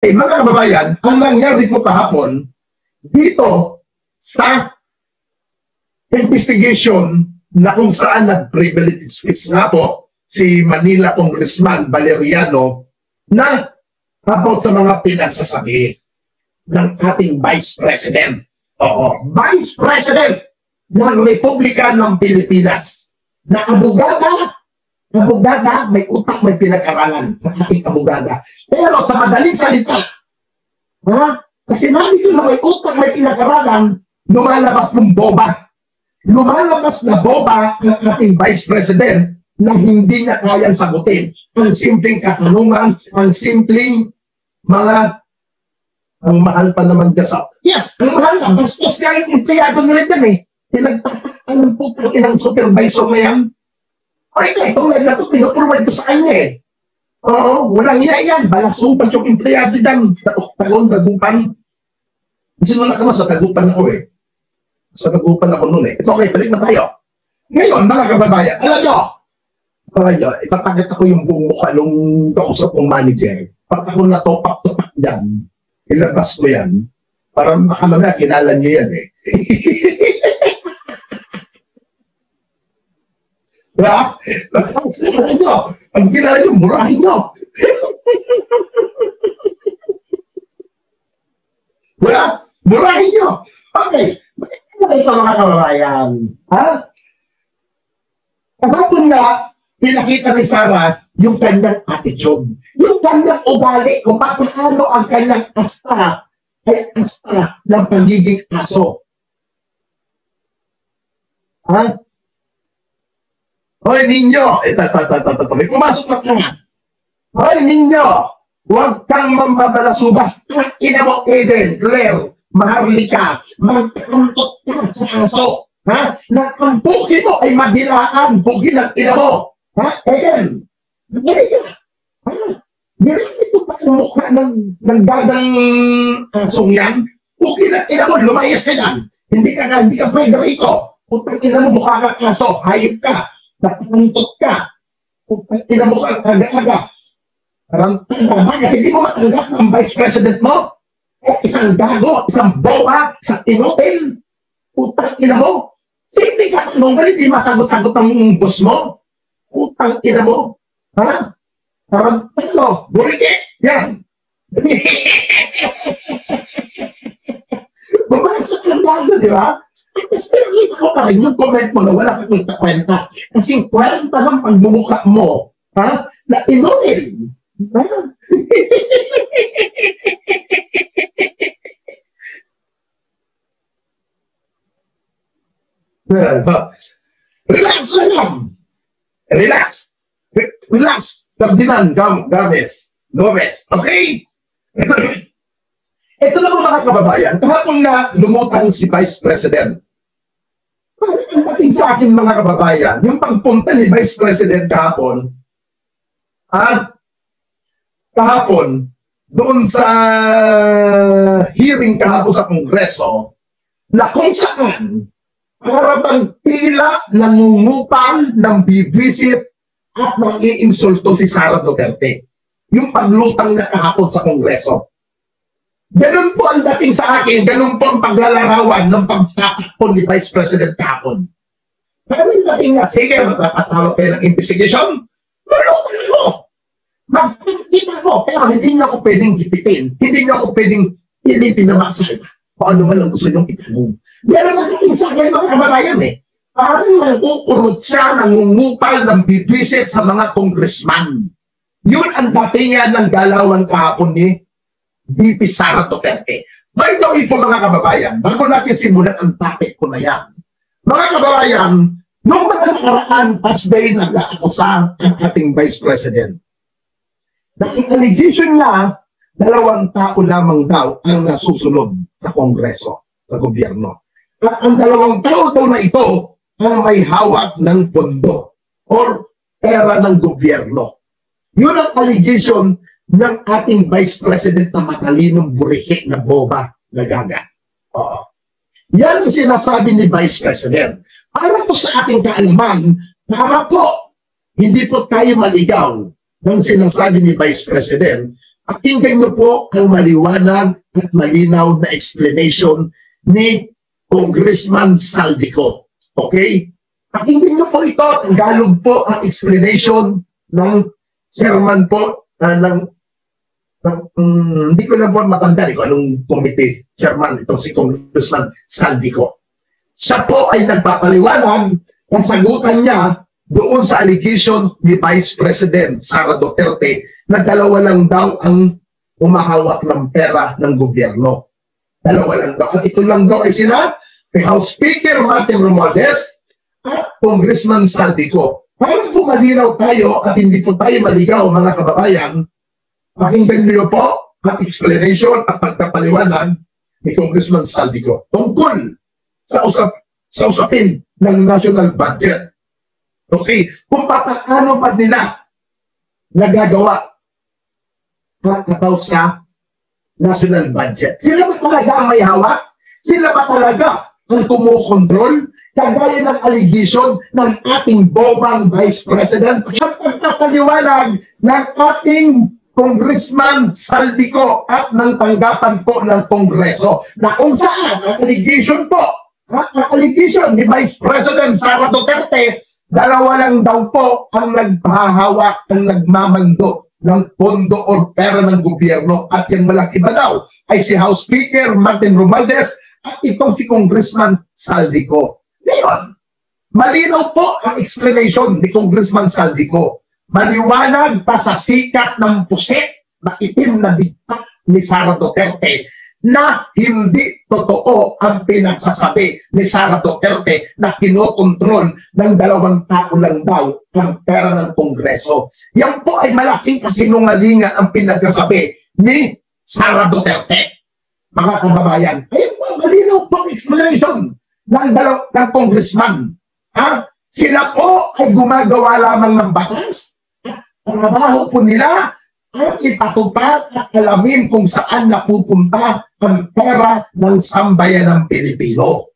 Mga kababayan, ang nangyari po kahapon dito sa investigation na kung saan nag-privilege speech nga po si Manila Congressman Valeriano na about sa mga pinagsasabi ng ating Vice President. Oo, Vice President ng Republika ng Pilipinas na abogada, may utak, may pinag-aralan ng ating abogada. Pero sa madaling salita, sa sinabi ko na may utak, may pinag-aralan, lumalabas ng boba. Lumalabas na boba ng ating Vice President na hindi niya kayang sagutin. Ang simpleng katanungan, ang simpleng mga, ang mahal pa naman dyan sa, yes, ang mahal na, bastos kaya yung empleyado nila dyan eh. Pinagtatakpan ng putang inang supervisor na yan. Okay, itong live na ito, pinuprovide ko sa kanya eh. Oo, walang iya yan. Balasumpas yung empleyado dyan. Tagupan. Sinula ka na sa tagupan ako eh. Sa tagupan ako noon eh. Ito okay, balik na tayo. Ngayon, mga kababayan, alam nyo, ipapakita ko yung buong mukha nung kausap kong manager. Pag ako natopak-topak dyan, ilabas ko yan. Para makamanga, kinala nyo yan eh. Diba? Pag kinala nyo, murahin nyo. Diba? Murahin nyo. Okay. Ito mga kababayan. Kahapon na, pinakita ni Sarah yung kanyang attitude. Yung kanyang ugali kung paano ang kanyang asta ay asta ng pagiging aso. Hoy ninyo, may pumasok na ka. Hoy ninyo, huwag kang mambabalasubas. Ina mo, Eden, Claire, Maharlika, magkantot ka sa aso. Nakampukin mo ay madiraan, bukin ang ina mo. Eden, nagari ka. Direct ito pa ang mukha ng dagang asong yan. Bukin ang ina mo, lumayas ka yan. Hindi ka pwede rito. Putang ina mo, mukha kang aso, hayop ka. Nakantot ka. Putang ina mo kang aga-aga. Parang bakit hindi mo matanggap ng Vice President mo? Isang gago, isang boba, isang inotel. Putang ina mo. Simple ka nung hindi masagot-sagot ang boss mo. Putang ina mo. Parang burike. Yan. Bumasok ang gago, di ba? Pero kita ko pa rin yung comment mo na wala kang kwenta. Kasi kwenta ng pagbumuka mo, na inoil. Relax lang. Relax. Ferdinand Gomez. Okay? Ito na po mga kababayan, kahapon na lumutang si Vice President. Ang dating sa akin mga kababayan, yung pagpunta ni Vice President kahapon, doon sa hearing kahapon sa Kongreso, na kung saan, parang tila nangungupal ng bibisit at nang iinsulto si Sara Duterte. Yung paglutang na kahapon sa Kongreso. Ganun po ang dating sa akin, ganun po ang paglalarawan ng pagtatakon ni Vice President kahapon. Pero yung dating nga, sige, magpapatawag kayo ng investigation, malutang ko. Magpapakita ko, pero hindi niyo ako pwedeng gipitin. Hindi niyo ako pwedeng pilitin na makasal. Kung ano man ang gusto niyong itanong. Ganun ang dating sa akin, mga kababayan eh. Parang nang-uurot siya, nangungupal ng bibisit sa mga congressman. Yun ang datingan ng galawan kahapon ni VP Sara Duterte. By the way po mga kababayan, bago natin simulan ang topic ko na yan. Mga kababayan, nung mga nakaraan, past day nag-aakusa ang ating Vice President. Dahil allegation niya, 2 tao lamang daw ang nasusunod sa Kongreso, sa gobyerno. At ang 2 tao daw na ito ang may hawak ng pondo or pera ng gobyerno. Yun ang allegation ng ating Vice President na matalinong burike na boba na gaga. Yan ang sinasabi ni Vice President. Para po sa ating kaalaman, para po hindi po tayo maligaw ng sinasabi ni Vice President, Pakinggan niyo po ang maliwanag at malinaw na explanation ni Congressman Saldico. Okay? Pakinggan niyo po ito. Tagalog po ang explanation ng chairman po hindi ko lang po matanda kung anong committee chairman itong si Congressman Saldico. Siya po ay nagpapaliwanag ang sagutan niya doon sa allegation ni Vice President Sara Duterte na dalawa lang daw ang umahawak ng pera ng gobyerno. Dalawa lang daw. At ito lang daw ay sila, kay House Speaker Martin Romualdez at Congressman Saldico. Para po malinaw tayo at hindi po tayo maligaw mga kababayan, pakinggan niyo po ang explanation at pagpapaliwanag ni Congressman Saldico tungkol sa usapin ng national budget. Okay, kung paano pa nila nagagawa about sa national budget. Sila ba talaga ang may hawak? Sila ba talaga ang kumukontrol? Kagaya ng allegation ng ating bomang Vice President at pagpapaliwanag ng ating Congressman Saldico at ng tanggapan po ng Kongreso na kung saan ang allegation po, ang allegation ni Vice President Sara Duterte, dalawa lang daw po ang nagpahawak, ang nagmamando ng pondo o pera ng gobyerno at yung walang iba daw ay si House Speaker Martin Romualdez at itong si Congressman Saldico. Ngayon, malinaw po ang explanation ni Congressman Saldico. Maliwanag pa sa sikat ng puset na itim na diktat ni Sara Duterte na hindi totoo ang pinagsasabi ni Sara Duterte na kinokontrol ng dalawang tao lang daw ang pera ng Kongreso. Yan po ay malaking kasinungalingan ang pinagsasabi ni Sara Duterte. Mga kababayan, ayun po, malinaw po ang explanation ng congressman. Sila po ay gumagawa lamang ng batas at ang trabaho po nila at ipatupad at alamin kung saan napupunta ang pera ng sambayan ng Pilipino.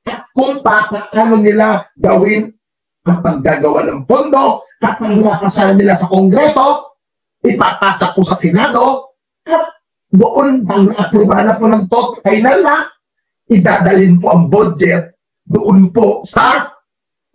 At kung paano nila gawin ang paggagawa ng pondo, kapag nakasala nila sa Kongreso, ipapasa po sa Senado, at doon ang na-aprubahan na po ng final na, idadalhin po ang budget doon po sa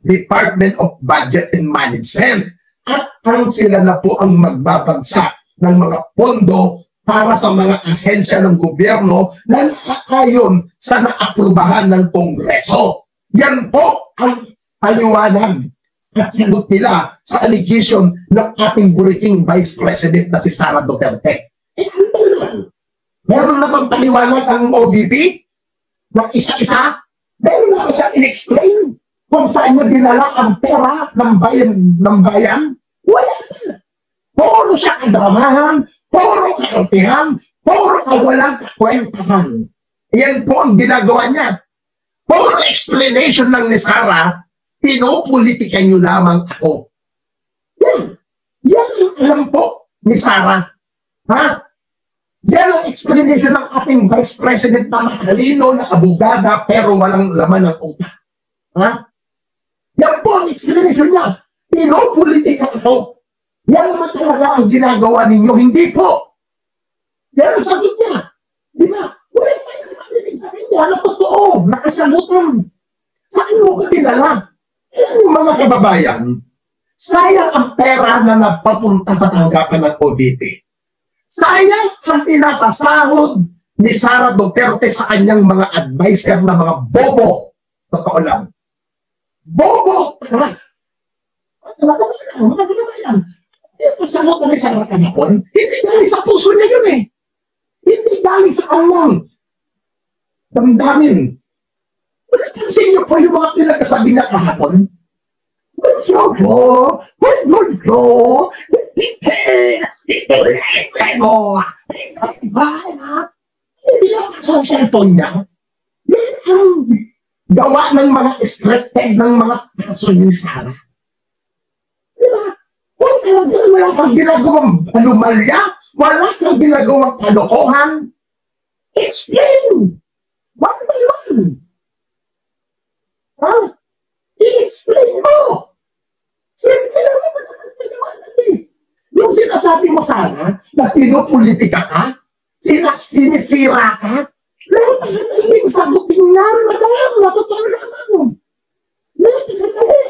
Department of Budget and Management. At ang sila na po ang magbabagsak ng mga pondo para sa mga ahensya ng gobyerno na nakaayon sa naaprubahan ng Kongreso. Yan po ang paliwanag at sagot nila sa allegation ng ating buriking Vice President na si Sara Duterte. Meron naman paliwanag ang OVP ng isa-isa. Meron naman siya in-explain kung saan niya dinala ang pera ng bayan. Wala na. Puro siya kadramahan, puro kaartihan, puro kawalang kakwentahan. Yan po ang ginagawa niya. Puro explanation lang ni Sara, pinopolitikan niyo lamang ako. Yan ang alam po ni Sara. Yan ang explanation ng ating Vice President na matalino na abogada pero walang laman ng utak. Yan po ang explanation niya. Pinopolitikan ako. Yan naman talaga ang ginagawa ninyo. Hindi po. Yan ang sagot niya. Di ba? Wala tayong marinig sa kanya na totoo. Nakasagutan. Saan mo ka dinala? Alam mo mga kababayan, sayang ang pera na napapunta sa tanggapan ng OVP. Sayang ang pinapasahod ni Sara Duterte sa kanyang mga advisor na mga bobo. Totoo lang. Bobo! Mga kababayan, ito sa mga ni Sara kahapon, hindi galing sa puso niya yun eh. Hindi galing sa kanyang damdamin. Pansin niyo po yung mga pinagkasabi niya kahapon. Hindi siya sa cellphone niya. Yan ang gawa ng mga scripted ng mga person ni Sara. Diba? Kung talagang wala kang ginagawang anomalya, wala kang ginagawang kalokohan, explain! One by one! I-explain mo! Siyempre lang naman ang pagpaliwanag eh. Yung sinasabi mo sana, na pinopolitika ka, sinisira ka, napakadaling sagutin yan, madam, natotoo naman. Napakadali.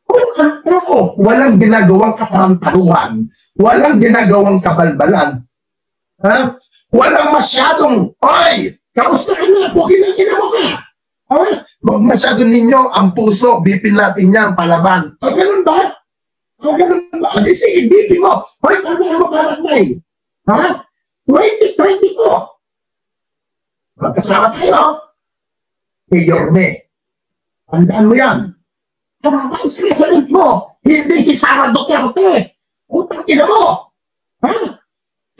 Kung ang tao, walang ginagawang katarantaruhan, walang ginagawang kabalbalan, ha? Walang masyadong, oy, kamusta ka na, pukin ang ina mo ka. Ha? Huwag masyado ninyo ang puso, bipin natin niya ang palaban. O ganun ba? O ganun ba? Di sige, bipin mo. Hoy, tandaan mo parang may. Ha? 2022. Magkasama tayo. Kay Yorme. Tandaan mo yan. Ang vice president mo, hindi si Sara Duterte. Utang ina mo. Ha?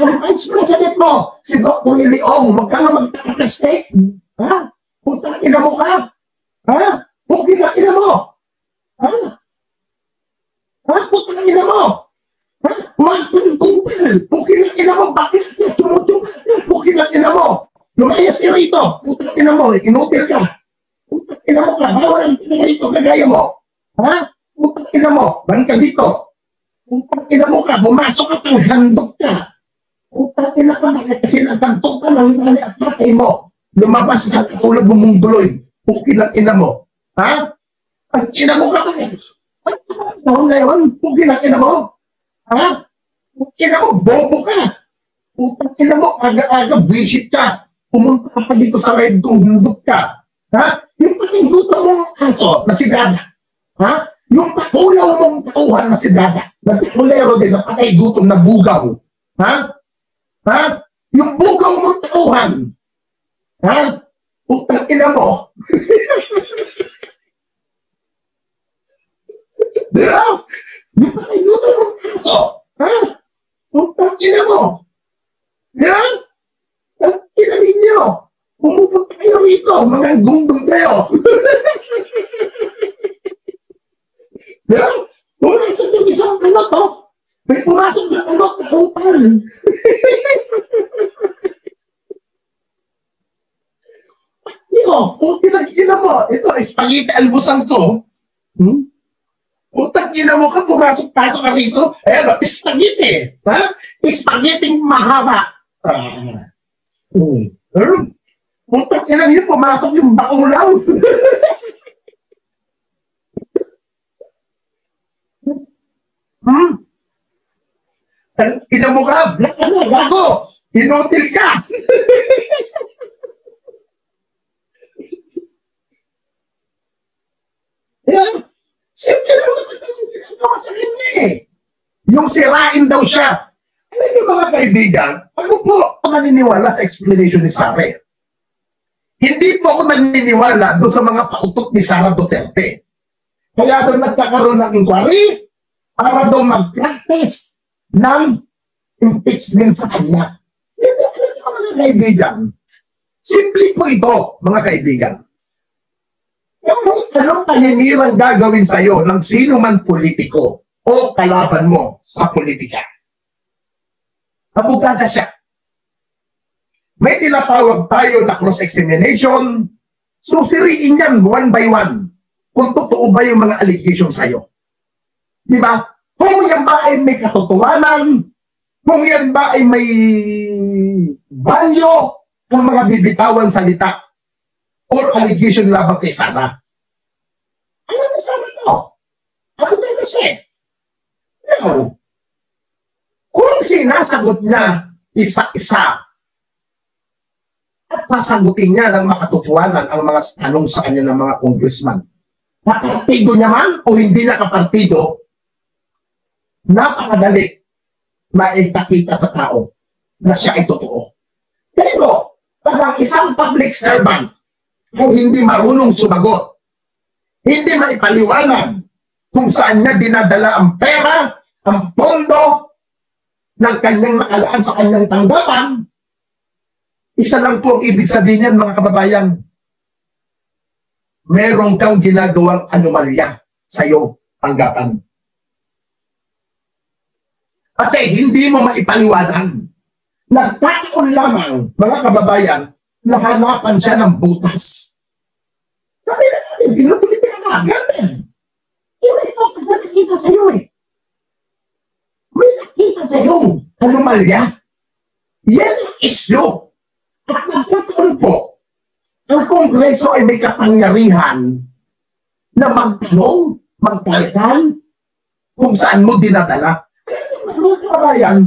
Ang vice president mo, si Dr. Leong, huwag ka nga magkakastake. Ha? Utang ina mo ka? Ha? Pukin na ina mo? Ha? Ha? Utang ina mo? Ha? Martin Cooper, pukin na ina mo? Bakit ka tumutulog? Pukin na ina mo? Lumayas ka rito. Utang ina mo, inutil ka. Utang ina mo ka, bawal ang ina rito, kagaya mo. Ha? Utang ina mo, balik ka dito. Utang ina mo ka, bumasok ka pang handog ka. Utang ina ka, bakit kasi nagkanto ka ng nali at patay mo? Lumabas sa katulad mo mong duloy. Pukin ang ina mo. Ha? Ang ina mo ka ba? Ang taon ngayon, pukin ang ina mo. Ha? Pukin ina mo, bobo ka. Utang ina mo, aga-aga, visit ka. Pumunta ka pa dito sa live kong hindot ka. Ha? Yung patindutan mong aso na si Dada. Ha? Yung patulaw mong tauhan na si Dada. Nagtikulero din, napatay gutom na bugaw. Ha? Ha? Yung bugaw mong tauhan. Ha? Utang ina mo. Diba? Yung pakinuto mong kaso. Ha? Utang ina mo. Diba? Utang ina ninyo. Pumupunta kayo rito. Mga gundong kayo. Diba? Pumasok yung isang ano to. May pumasok na ano na upal. Utang ina mo. Ito, spaghetti almusang to. Utang ina mo ka, pumasok-pasok ka rito. Ayan, spaghetti. Ha? Spaghetti mahaba. Utang ina niyo, pumasok yung bakulaw. Ina mo ka, black ka na, gago. Inutil ka. Yeah. Simple lang naman ang ginagawa sa kanya eh. Yung sirain daw siya. Alam niyo mga kaibigan, ano po ang naniniwala sa explanation ni Sara? Hindi po ako naniniwala doon sa mga pautot ni Sara Duterte. Kaya doon nagkakaroon ng inquiry para doon mag-practice ng impeachment sa kanya. Hindi alam niyo mga kaibigan. Simple po ito, mga kaibigan. Anong paninirang gagawin sa'yo ng sino man politiko o kalaban mo sa politika? Abogada siya. May tinatawag tayo na cross-examination. Susiriin yan one by one kung totoo ba yung mga allegation sa'yo. Di ba? Kung yan ba ay may katotohanan, kung yan ba ay may value, kung mga bibitawan salita or allegation labang kay Sara. Ano na Sara to? Ano na siya? No. Kung sinasagot niya isa-isa at sasagutin niya ng makatotohanan ang mga tanong sa kanya ng mga congressman, nakapartido niya man o hindi nakapartido, napakadali maipakita sa tao na siya ay totoo. Pero, parang isang public servant kung hindi marunong sumagot, hindi maipaliwanag kung saan niya dinadala ang pera, ang pondo ng kanyang nakalaan sa kanyang tanggapan, isa lang po ang ibig sabihin yan, mga kababayan. Meron kang ginagawang anomalya sa iyong tanggapan. Kasi hindi mo maipaliwanag. Nagkataon lamang, mga kababayan, nahanapan siya ng butas. Sabi na natin, binupolitika ka, ganyan. Yung may butas na nakita sa'yo eh. may nakita sa yung anomalya. Yan ang isyo. At nagkataon po, ang Kongreso ay may kapangyarihan na magtanong, magtalkan, kung saan mo dinadala. Kaya mga kabayan,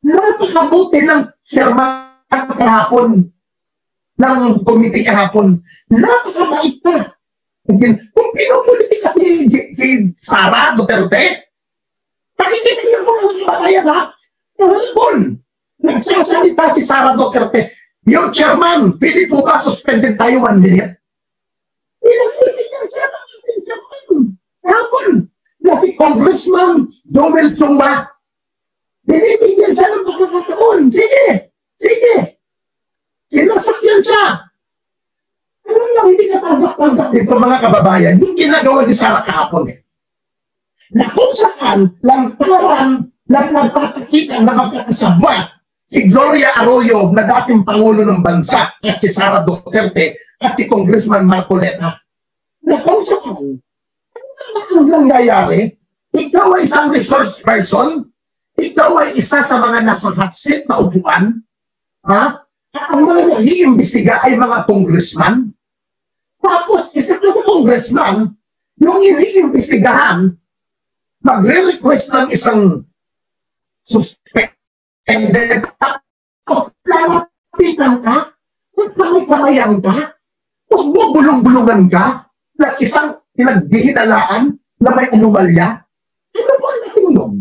napakabuti ng chairman kahapon, ng komite kahapon, napakabait pa. Kung pinupolitika si Sara Duterte, pakikita niyo po mga kabayan ha, kahapon, nagsasalita si Sara Duterte, yung chairman, pwede po ba suspended tayo 1 minute? Pinagkita siya ng ating chairman. Kahapon, na si Congressman Joel Chumba, binibigyan siya ng pagkakataon. Sige, sige. Sinasakyan siya. Alam niyo, hindi ka tanggap-tanggap dito mga kababayan, yung ginagawa ni Sara kahapon na kung saan lantaran na nagpapakita na magkakasabwat si Gloria Arroyo na dating Pangulo ng Bansa at si Sara Duterte at si Congressman Marcoleta na kung saan ang nangyayari, ikaw ay isang resource person, ikaw ay isa sa mga nasa hot seat na upuan, ha? At ang mga nag-iimbestiga ay mga congressman. Tapos, isa ka sa congressman, yung iniimbestigahan, magre-request ng isang suspended, tapos lalapitan ka, magkamay-kamayan ka, huwag mo bulong-bulungan ka, na isang pinagdihinalaan na may anomalya. Ano po ang natin nun?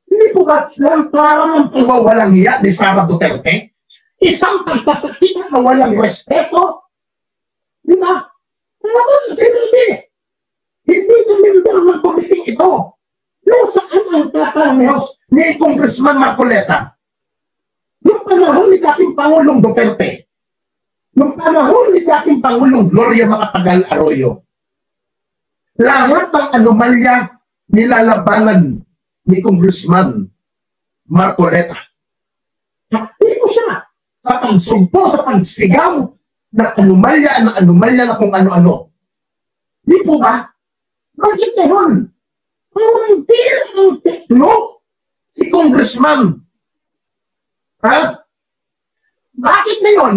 Hindi po ba lantaran ng pangwawalang hiya ni Sara Duterte? Isang pagpapakita na walang respeto? Di ba? Ano ba ang sinabi? Hindi ka member ng committee ito. No, saan ang tatangyos ni Congressman Marcoleta? Yung panahon ni dating Pangulong Duterte, yung panahon ni dating Pangulong Gloria Macapagal Arroyo, lahat ng anomalya nilalabanan ni Congressman Marcoleta. Aktibo siya sa pagsugpo, sa pagsigaw ng anomalya na kung ano-ano. Di po ba? Bakit ngayon? Parang tila ang teklo si Congressman. Ha? Bakit ngayon?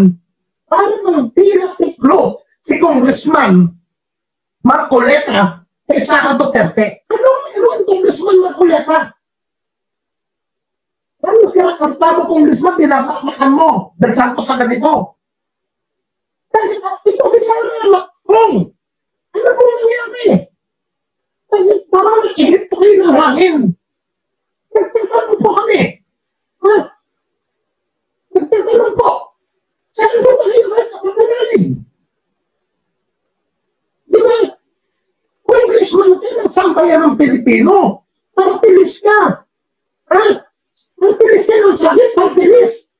Parang ang tila teklo si Congressman Marcoleta kay Sara Duterte. Anong meron Congressman Marcoleta? Ano kinakarpa mo, Congressman, pinapakmakan mo, nagsangkot sa ganito? Dahil ito si Sara Macron. Ano po nangyari? Dahil parang nag-ihip po kayo ng hangin. Nagtatanong po kami. Ha? Nagtatanong po. Saan po tayo nakakanalig? Di ba? Congressman ka ng sambayan ng Pilipino. Partilis ka. Ha? Partilis ka ng sagip, partilis.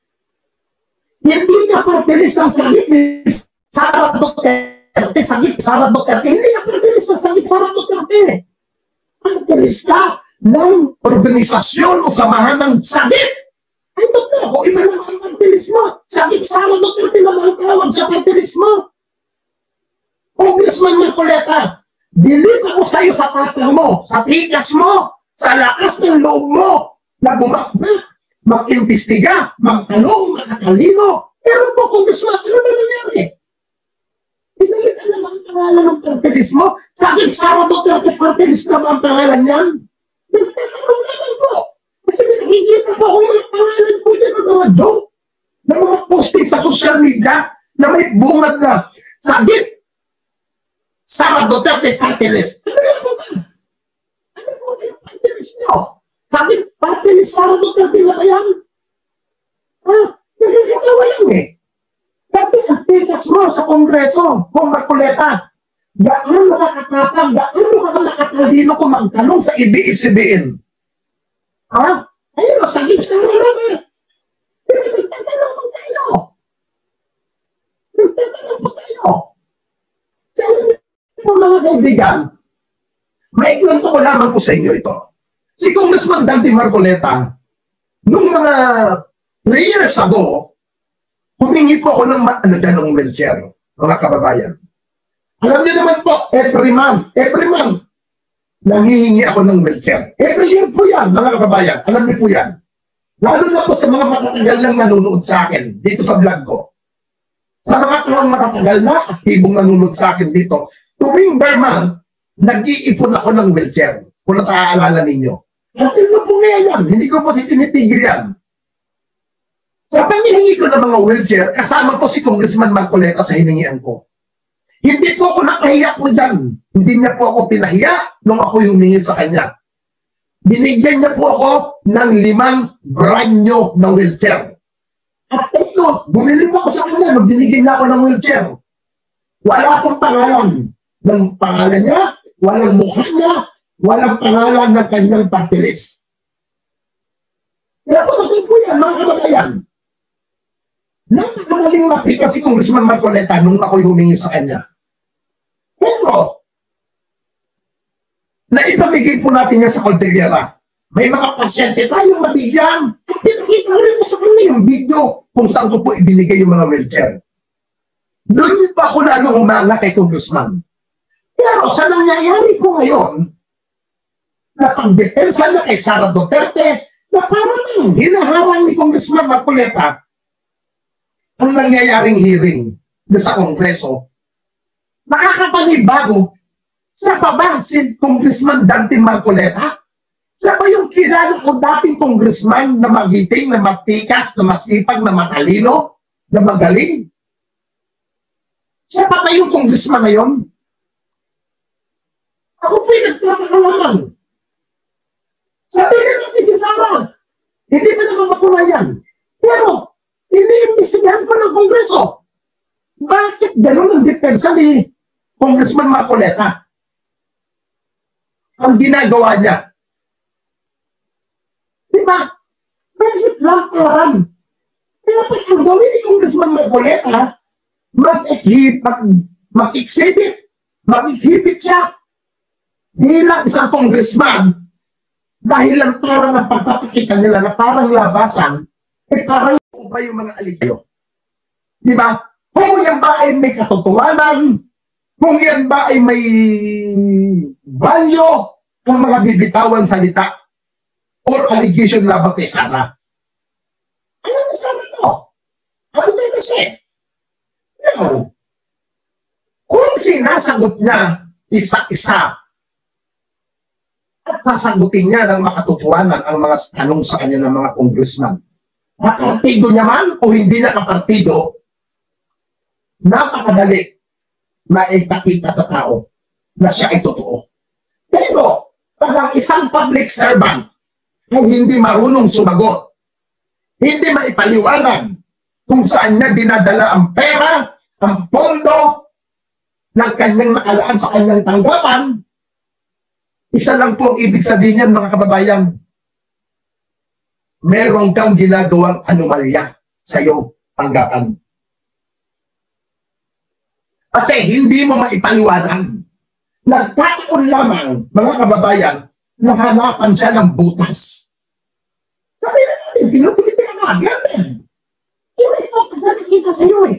Hindi ka partilis ng sagip ni Sara Duterte. Sagip, Sara Duterte. Hindi ka partilis ng sagip, Sara Duterte. Partilis ka ng organisasyon o samahan ng sagip. Ay, doktor, ako iba naman ang partilis mo. Sagip, Sara Duterte naman ang tawag sa partilis mo. Congressman Marcoleta, believe ako sa'yo sa tapang mo, sa tikas mo, sa lakas ng loob mo, na bumakbak, mag-imbestiga, magtanong, makatalino. Pero po, Congressman, ano ba nangyari? Pinalitan naman ang pangalan ng partilis mo. Sabi, Sara Duterte, partilis naman ang pangalan niyan. Nagtatanong naman po. Kasi nakikita po akong mga pangalan po dyan ng mga joke, ng mga posting sa social media, na may bungad na, sabi, Sara Duterte, partilis. Ano yan po ba? Ano po ba yung partilis niyo? Sabi, partilis Sara Duterte na ba yan? Ha? Nagkakatawa lang eh. Sabi, ang tikas mo sa Kongreso, kung Marcoleta, gaano ka katapang, gaano ka nakatalino kung magtanong sa IBI-CBN? Ha? Ayun, sa gipsara naman. Nagtatanong po tayo. Nagtatanong po tayo. Sabi mo mga kaibigan, may kwento ko lamang po sa inyo ito. Si Congressman Dante Marcoleta, nung mga 3 years ago, humingi po ako ng ng wheelchair, mga kababayan. Alam niyo naman po, every month, Nanghihingi ako ng wheelchair. Every year po yan, mga kababayan. Alam niyo po yan. Lalo na po sa mga matatagal lang nanonood sa akin dito sa vlog ko. Sa mga taong matatagal na, aktibong nanonood sa akin dito, tuwing Burma, nag-iipon ako ng wheelchair. Kung nataalala ninyo. At yun po ngayon yan. Hindi ko po tinitigil yan. Sa panghihingi ko ng mga wheelchair, kasama po si Congressman Marcoleta sa hiningian ko. Hindi po ako nakahiya po dyan. Hindi niya po ako pinahiya nung ako humingi sa kanya. Binigyan niya po ako ng 5 brand new na wheelchair. At ito, bumili po ako sa kanya nung binigyan niya ako ng wheelchair. Wala pong pangalan ng pangalan niya, walang mukha niya, walang pangalan ng kanyang party list. Kaya po naging po yan, mga kababayan. Napakamaling mapita si Congressman Marcoleta nung ako'y humingi sa kanya. Pero, naipamigay po natin yan sa Cordillera. May mga pasyente tayong mabigyan. Pinakita ko rin po sa kanya yung video kung saan ko po ibinigay yung mga wheelchair. Doon pa ako lalo humanga kay Congressman. Pero sa nangyayari po ngayon, na pagdepensa niya kay Sara Duterte, na parang hinaharang ni Congressman Marcoleta ang nangyayaring hearing na sa Kongreso, nakakapanibago. Siya pa ba si Congressman Dante Marcoleta? Siya ba yung kilala ko dating congressman na magiting, na matikas, na masipag, na matalino, na magaling? Siya pa ba yung congressman na yun? Ako po yung nagtataka lamang. Sabihin natin si Sara, hindi pa naman matunayan. Pero, iniimbestigahan pa ng Kongreso. Bakit gano'n ang depensa ni Congressman Marcoleta? Ang ginagawa niya. Diba? Bakit lantaran? Kaya pa ang gawin ni Congressman Marcoleta, mag-exhibit siya bilang isang congressman dahil lantaran ang pagpapakita nila na parang labasan, parang ba yung mga aligyo? Di ba? Kung yan ba ay may katotohanan, kung yan ba ay may valyo ng mga bibitawan salita or allegation laban kay Sara. Ano na sabi ko? Ano na kasi? No. Kung sinasagot niya isa-isa at sasagutin niya ng makatotohanan ang mga tanong sa kanya ng mga congressman, nakapartido niya man o hindi nakapartido, napakadali na ipakita sa tao na siya ay totoo. Pero, pag ang isang public servant ay hindi marunong sumagot, hindi maipaliwanag kung saan niya dinadala ang pera, ang pondo ng kanyang nakalaan sa kanyang tanggapan, isa lang po ang ibig sabihin niyan, mga kababayan, meron kang ginagawang anomalya sa iyong tanggapan. Kasi hindi mo maipaliwanag. Nagkataon lamang, mga kababayan, nahanapan siya ng butas. Sabi na natin, pinupulitin ang agad eh. May butas na nakita sa iyo eh.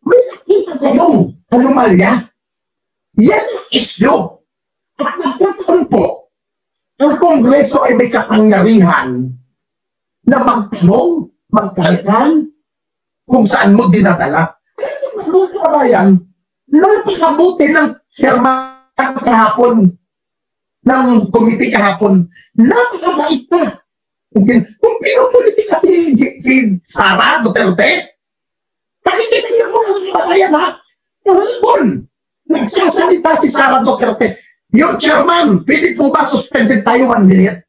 May nakita sa iyong anomalya. Yan ang isyo. At nagkataon po, ang Kongreso ay may kapangyarihan na magtanong, magkalkal, kung saan mo dinadala. Kaya mga kababayan, napakabuti ng chairman kahapon, ng komite kahapon, napakabait pa. Kung pinupolitika si Sara Duterte, pakikita niyo mga kababayan ha, kahapon, nagsasalita si Sara Duterte, yung chairman, pwede po ba suspended tayo 1 minute?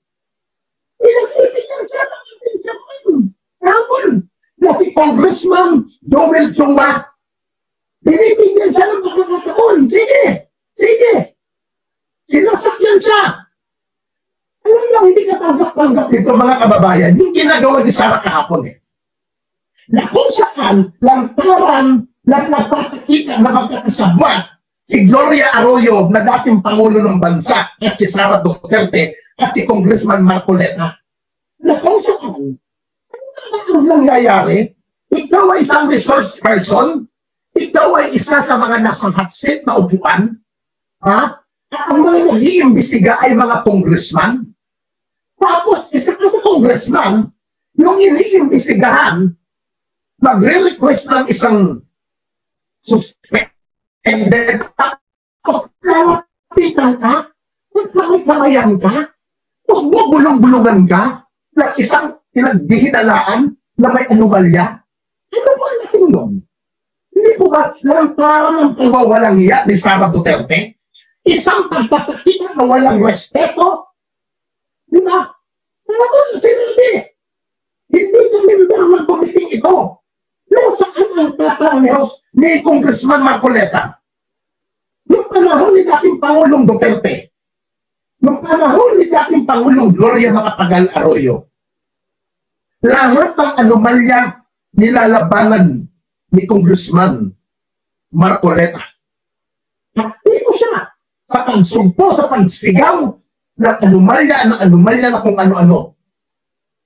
Pinag-ibigyan siya ng ating chairman. Kahapon, na si Congressman Joel Chua. Pinibigyan siya ng pagkakataon. Sige, sige. Sinasakyan siya. Alam niyo, hindi ka tanggap-tanggap dito mga kababayan. Yung ginagawa ni Sara kahapon eh. Na kung saan, lantaran na nagpapakita na magkakasabwat si Gloria Arroyo na dating Pangulo ng Bansa at si Sara Duterte at si Congressman Marcoleta na kung saan ano ang nangyayari? Ikaw ay isang resource person, ikaw ay isa sa mga nasa hot seat na upuan, ha? At ang mga nag-iimbestiga ay mga congressman. Tapos, isa ka sa congressman, yung iniimbestigahan, magre-request ng isang suspended, tapos kalapitan ka, magkamay-kamayan ka, magbubulong-bulungan ka, ng isang pinagdihinalaan na may anomalya. Ano ba ang natin doon? Hindi po ba lantaran ng pangwawalang iya ni Sara Duterte? Isang pagpapakita na walang respeto? Di ba? Ano ba ang sinabi? Hindi na member ng komiting ito. Nasaan ang tatangos ni Congressman Marcoleta? Noong panahon ni dating Pangulong Duterte, noong panahon ni dating Pangulong Gloria Macapagal Arroyo, lahat ng anomalya nilalabanan ni Congressman Marcoleta. Aktibo siya sa pagsumpo, sa pagsigaw ng anomalya na kung ano-ano.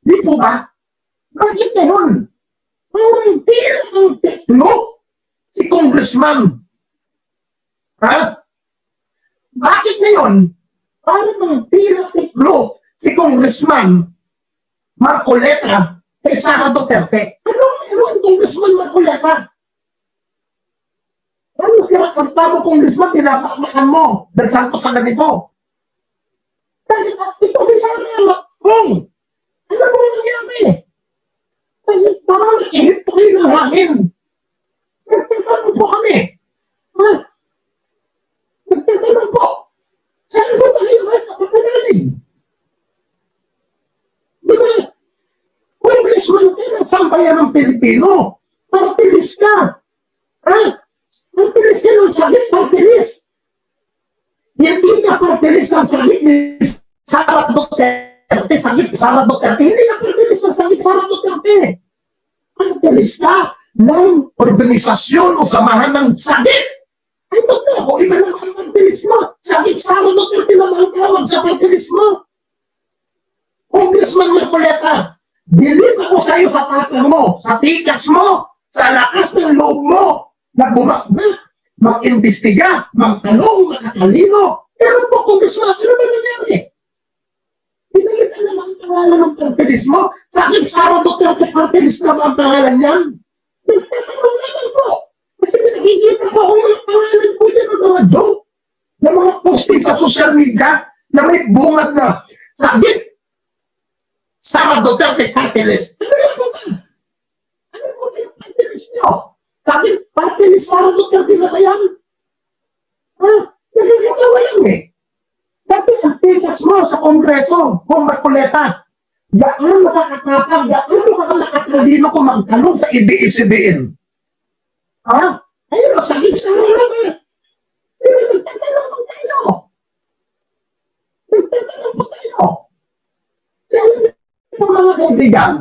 Di po ba? Bakit ganun? Parang tila ang teklo si Congressman. Ha? Bakit ngayon? Parang ang tila teklo si Congressman Marcoleta kay Sara Duterte. Anong meron Congressman Marcoleta? Ano kinakampa mo, Congressman, tinapakmakan mo dahil sangkot sa ganito? Dahil ito si Sara kung ano mo nangyari? Dahil parang ihip po kayo ng hangin. Nagtatanong po kami. Ha? Nagtatanong po. Saan po tayo nakakanalig? Di ba? Congressman ka ng sambayan ng Pilipino. Partilis ka. Ha? Partilis ka ng sakit, partilis. Hindi ka partilis ng sakit ni Sara Duterte. Sakit Sara Duterte. Hindi ka partilis ng sakit Sara Duterte. Partilis ka ng organisasyon o samahan ng sakit. Ay, totoo, iba naman ang partilis mo. Sakit Sara Duterte naman tawag sa partilis mo. Congressman Marcoleta, bilib ako sa iyo sa tapang mo, sa tikas mo, sa lakas ng loob mo, na bumakbak, mag-imbestiga, magtanong, makatalino. Pero po, Congressman, ano ba nangyari? Pinalitan naman ang pangalan ng partilis mo. Sa akin, Sara Duterte partilis naman ang pangalan niyan. Nagtatanong naman po. Kasi nakikita po akong mga pangalan po dyan ng mga joke, na mga posting sa social media, na may bungad na sabit Sara Duterte partilis. Ano lang po ba? Ano po ba yung partilis niyo? Sabi, partilis Sara Duterte na ba yan? Ha? Nakikitawa lang eh. Dati ang tikas mo sa Kongreso, kung Marcoleta, gaano ka katapang, gaano ka nakatalino kung magtanong sa IBI-CBN? Ha? Ayun, sakit sa ulo ba? Pero nagtatanong po tayo. Nagtatanong po tayo. Sabi niyo mga kaibigan,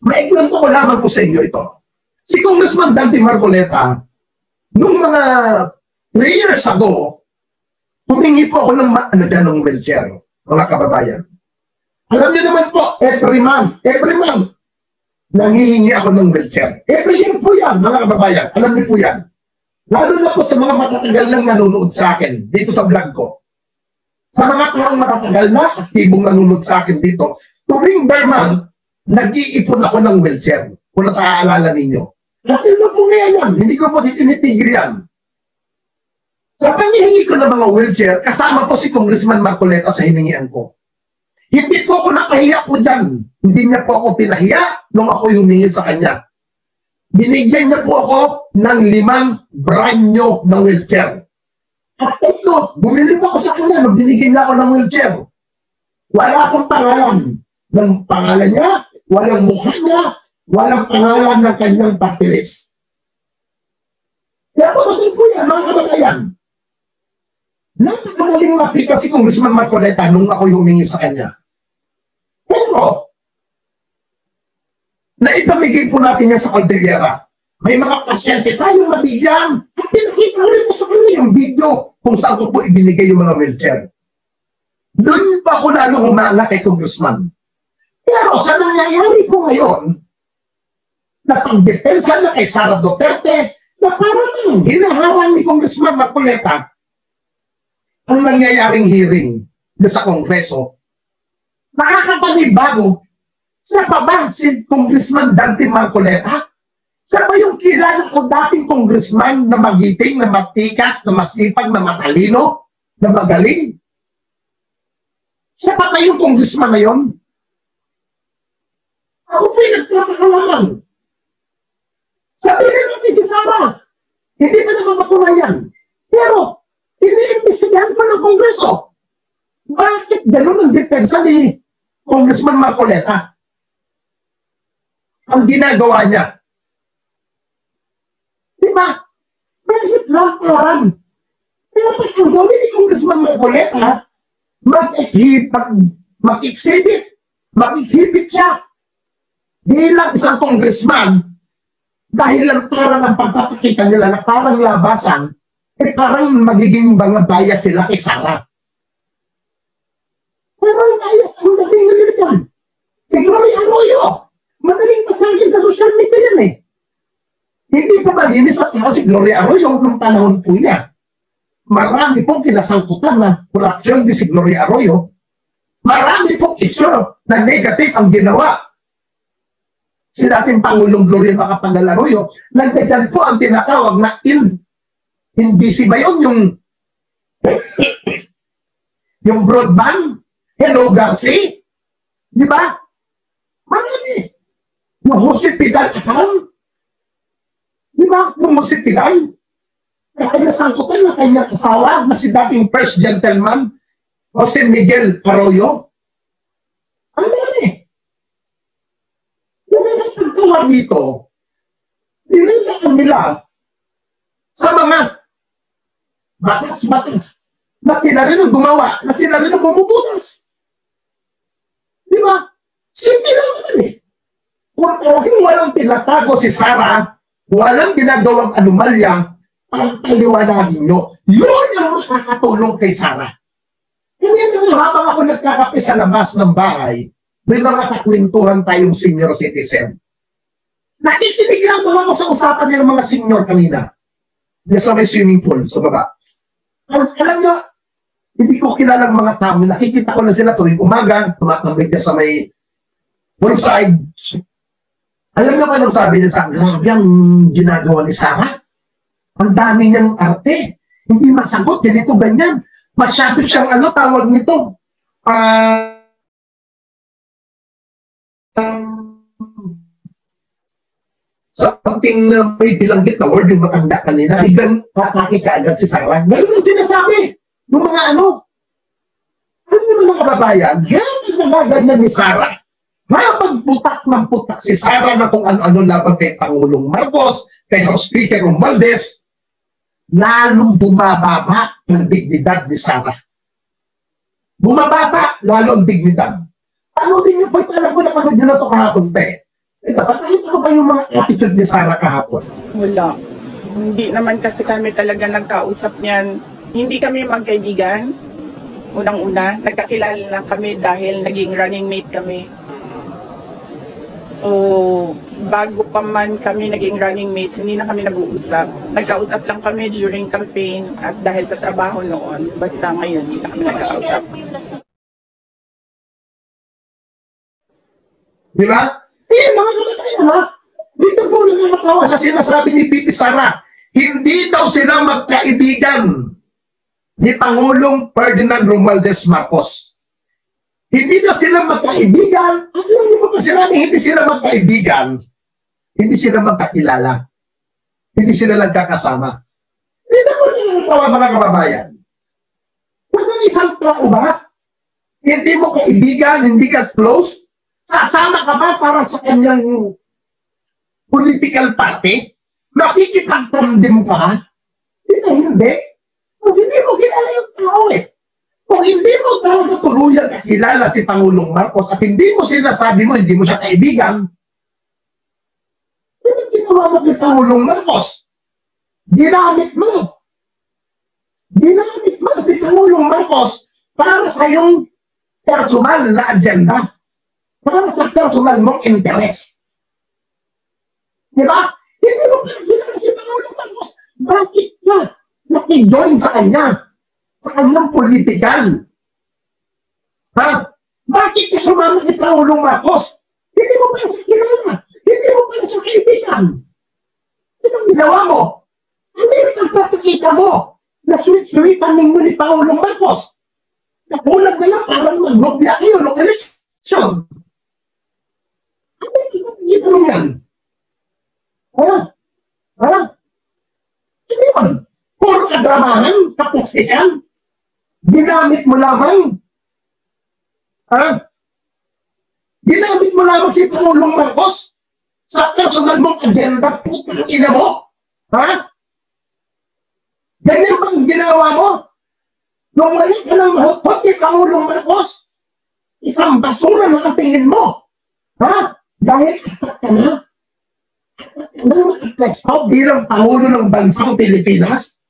maikwento ko lamang po sa inyo ito. Si Congressman Dante Marcoleta, nung mga 3 years ago, humingi po ako ng wheelchair, mga kababayan. Alam niyo naman po, every month, nangihingi ako ng wheelchair. Every year po yan, mga kababayan. Alam niyo po yan. Lalo na po sa mga matatagal lang nanonood sa akin dito sa vlog ko. Sa mga taong matatagal na, aktibong nanonood sa akin dito, tuwing per month, nag-iipon ako ng wheelchair. Kung nataalala ninyo. Dati na po ngayon yan. Hindi ko po tinitigil yan. Sa panghihingi ko ng mga wheelchair, kasama po si Congressman Marcoleta sa hiningian ko. Hindi po ako napahiya po dyan. Hindi niya po ako pinahiya nung ako humingi sa kanya. Binigyan niya po ako ng 5 brand new na wheelchair. At ito, bumili po ako sa kanya nung binigyan niya ako ng wheelchair. Wala akong pangalan ng pangalan niya, walang mukha niya, walang pangalan ng kanyang partilis. Kaya po natin po yan, mga kababayan. Napakadaling makita si Congressman Marcoleta nung ako humingi sa kanya. Pero, naipamigay po natin yan sa Caldera. May mga pasyente tayong nabigyan. At pinakita rin po sa kanya yung video kung saan ko po ibinigay yung mga wheelchair. Doon pa ako lalo humanga kay Congressman. Pero sa nangyayari po ngayon, na pagdepensa na kay Sara Duterte, na parang hinaharang ni Congressman Marcoleta, ang nangyayaring hearing sa Kongreso, nakakapanibago, siya pa ba si Congressman Dante Marcoleta? Siya ba yung kilala ko dating congressman na magiting, na matikas, na masipag, na matalino, na magaling? Siya pa ba yung congressman na yun? Ako po'y nagtataka. Sabihin natin si Sara, hindi pa naman matunayan. Pero, iniimbestigahan pa ng Kongreso. Bakit gano'n ang depensa ni Congressman Marcoleta? Ang ginagawa niya. Diba? Bakit lantaran? Pero pag ang gawin ni Congressman Marcoleta, mag-exhibit siya bilang isang congressman dahil lang parang ang pagpapakita nila na parang labasan, parang magiging mga bias sila kay Sara. Pero ang bias, ang dating nalilitan. Si Gloria Arroyo, madaling masagin sa social media yan eh. Hindi pa malinis at si Gloria Arroyo nung panahon po niya. Marami pong kinasangkutan na korupsyon di si Gloria Arroyo. Marami pong issue na negative ang ginawa. Si dating Pangulong Gloria Macapagal Arroyo, nagdagan po ang tinatawag na NBC ba yun? Yung broadband? Hello, Garci? Di ba? Marami. Yung Jose Pidal account? Di ba? Yung Jose Pidal? Kaya nasangkutan ng kanyang asawa na si dating first gentleman, Jose Miguel Arroyo. Ang dami. Yung nagtagkawa dito, nililaan nila sa mga batas-batas na sila rin ang gumawa, na sila rin ang bumubutas. Di ba? Simple lang naman eh. Kung talagang walang tinatago si Sara, walang ginagawang anomalya, ang paliwanagin nyo, yun ang makakatulong kay Sara. Hindi naman habang ako nagkakape sa labas ng bahay, may mga kakwentuhan tayong senior citizen. Nakikinig lang ako sa usapan ng mga senior kanina. Diyan sa may swimming pool, sa baba. Alam nyo, hindi ko kilalang mga tao, nakikita ko na sila tuwing umaga, tumatambay niya sa may poolside. Alam nyo ba anong sabi niya sa grabe ang ginagawa ni Sara? Ang dami niyang arte. Hindi masagot, ganito, ganyan. Masyado siyang tawag nito. Something na may bilanggit na word yung matanda kanina. Biglang patake ka agad si Sara. Ganun ang sinasabi. Yung mga Alam niyo mga kababayan, habang nagaganyan ni Sara, habang putak ng putak si Sara na kung ano-ano laban kay Pangulong Marcos, kay House Speaker Romualdez, lalong bumababa ang dignidad ni Sara. Bumababa lalo ang dignidad. Ano din yung point? Alam ko na panood nyo na ito kahapon, te. Nakita ko ba yung mga attitude ni Sara kahapon? Wala. Hindi naman kasi kami talaga nagkausap niyan. Hindi kami magkaibigan. Unang-una, nagkakilala lang kami dahil naging running mate kami. So, bago pa man kami naging running mates, hindi na kami nag-uusap. Nagkausap lang kami during campaign at dahil sa trabaho noon. But ngayon, hindi na kami nagkausap. Di ba? Mga kababayan ha? Dito po nakakatawa sa sinasabi ni Pipi Sara. Hindi daw sila magkaibigan ni Pangulong Ferdinand Romualdez Marcos. Hindi daw sila magkaibigan. Alam niyo ba sinabi, hindi sila magkaibigan. Hindi sila magkakilala. Hindi sila nagkakasama. Dito po nakakatawa mga kababayan. Pag ang isang tao ba, hindi mo kaibigan, hindi ka close, sasama ka ba para sa kanyang political party? Nakikipagtandem ka? Hindi. Kasi hindi mo kilala yung tao eh. Kung hindi mo talaga tuluyan kakilala si Pangulong Marcos at hindi mo sinasabi mo, hindi mo siya kaibigan, hindi ginawa mo kay Pangulong Marcos. Ginamit mo. Ginamit mo si Pangulong Marcos para sa iyong personal na agenda. Para sa personal mong interest. Di ba? Hindi mo pinagkilala si Pangulong Marcos. Bakit ka nakijoin sa kanya? sa kanyang politikal. Ha? Bakit ka sumama kay Pangulong Marcos? Hindi mo pala siya kilala. Hindi mo pala siya kaibigan. Anong ginawa mo? American papasita mo na sweet-sweetan ninyo ni Pangulong Marcos. Nakulang na lang parang maglobya kayo ng election. Ano yung yan? Ha? Ha? Ano yun? Puro kadramahan, kapustikan. Ginamit mo lamang. Ha? Ginamit mo lamang si Pangulong Marcos sa personal mong agenda, putang ina mo. Ha? Ganyan bang ginawa mo? Nung wala ka ng mahutot kay Pangulong Marcos, isang basura na ang tingin mo. Ha? Dahil apat ka na. Nang makapwesto bilang Pangulo ng Bansang Pilipinas,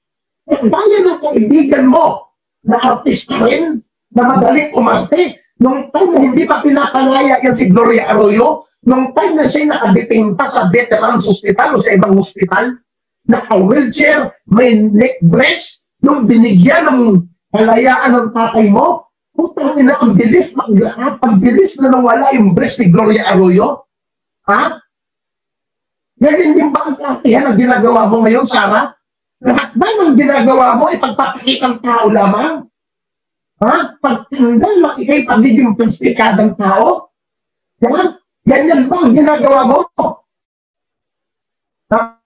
dahil ng kaibigan mo na artista rin, na madaling umarte, nung time na hindi pa pinapalaya yan si Gloria Arroyo, nung time na siya nakadetain pa sa Veterans Hospital o sa ibang hospital, naka-wheelchair, may neck brace, nung binigyan ng kalayaan ng tatay mo, putang ina, ang bilis maglahat, ang bilis na nawala yung breast ni Gloria Arroyo. Ha? Ganyan din ba ang katihan ang ginagawa mo ngayon, Sarah? Lahat ba ng ginagawa mo ay pagpapakitang tao lamang? Ha? Pagtanda lang ikay pagiging perspikadang tao? Ha? Ganyan ba ang ginagawa mo? Ha?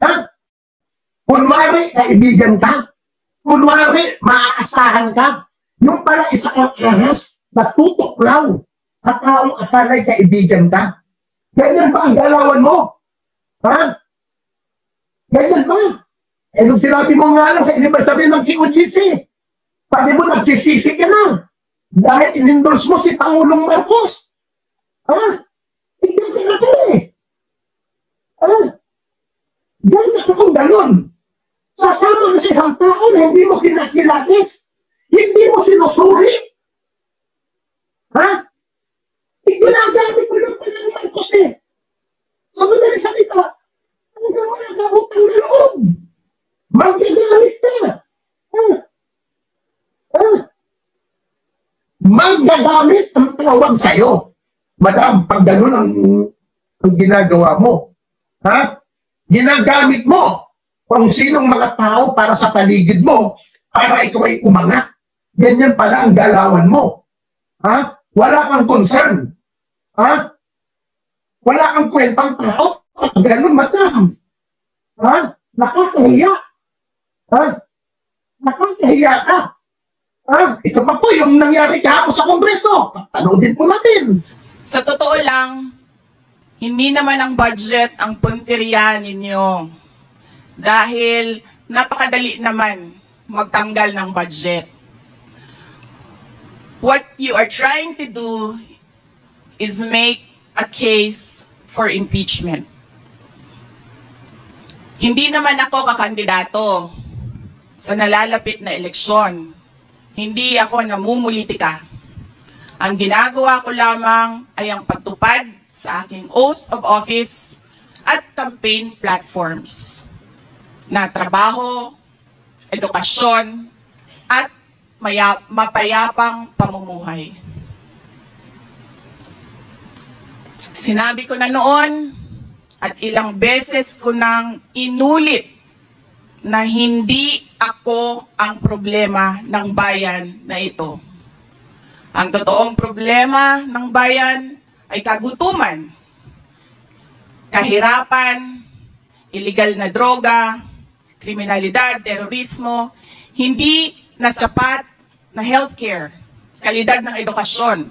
Kunwari, kaibigan ka. Kunwari, maaasahan ka. Yung pala isa kang ahas na tutuklaw sa taong akala'y kaibigan ka. Ganyan ba ang galawan mo? Ha? Ganyan ba? Eh, nung sinabi mo nga lang sa anniversary ng QGC, sabi mo, nagsisisi ka na. Dahil in-endorse mo si Pangulong Marcos. Ha? Hindi ka na ka eh. Ha? Ganyan ka kung ganun. Sasama ka sa isang tao na hindi mo kinakilatis. Hindi mo sinusuri. Ha? Ginagamit mo lang pala ng Marcos eh. Sa madaling salita, hanggang wala ka utang na loob. Magagamit ka. Magagamit ang tawag sa'yo. Madam, pag ganun ang ginagawa mo, ha? Ginagamit mo kung sinong mga tao para sa paligid mo para ikaw ay umangat. Ganyan pala ang galawan mo. Ha? Wala kang concern. Ha? Wala kang kwentang tao. Ganun, madam. Ha? Nakakahiya. Ha? Nakakahiya ka. Ha? Ito pa po yung nangyari kahapon sa Kongreso. Panoodin po natin. Sa totoo lang, hindi naman ang budget ang punteriya ninyo. Dahil napakadali naman magtanggal ng budget. What you are trying to do is make a case for impeachment. Hindi naman ako kakandidato sa nalalapit na eleksyon. Hindi ako namumulitika. Ang ginagawa ko lamang ay ang pagtupad sa aking oath of office at campaign platforms na trabaho, edukasyon, at mapayapang pamumuhay. Sinabi ko na noon at ilang beses ko nang inulit na hindi ako ang problema ng bayan na ito. Ang totoong problema ng bayan ay kagutuman, kahirapan, illegal na droga, kriminalidad, terorismo, hindi na sapat na healthcare, kalidad ng edukasyon,